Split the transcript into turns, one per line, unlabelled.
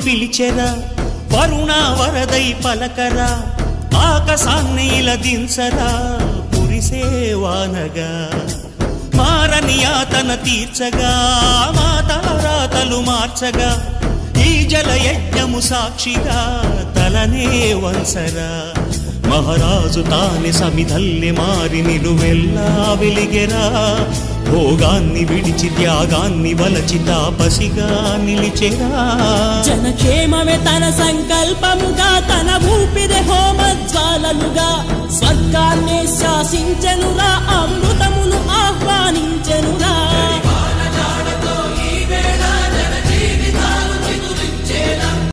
పిలిచెరా వరుణ వరదై పలకరా ఆకాశాన్ని ఇలా దించరా కురిసేవానగా మారని యాతన తీర్చగా మాతారాతలు మార్చగా ఈ జలయజ్ఞము సాక్షిగా తలనే వంసరా మహారాజు తానే సమిధల్లి మారి నిలువెల్లా వెలిగెరా భోగాన్ని విడిచి త్యాగాన్ని వలచి తాపసిగా నిలిచెరా
జనక్షేమమే తన సంకల్పముగా తన ఊపిరి హోమజ్వాలలుగా స్వర్గాన్ని శాసించెనురా అమృతమును ఆహ్వానించెనురా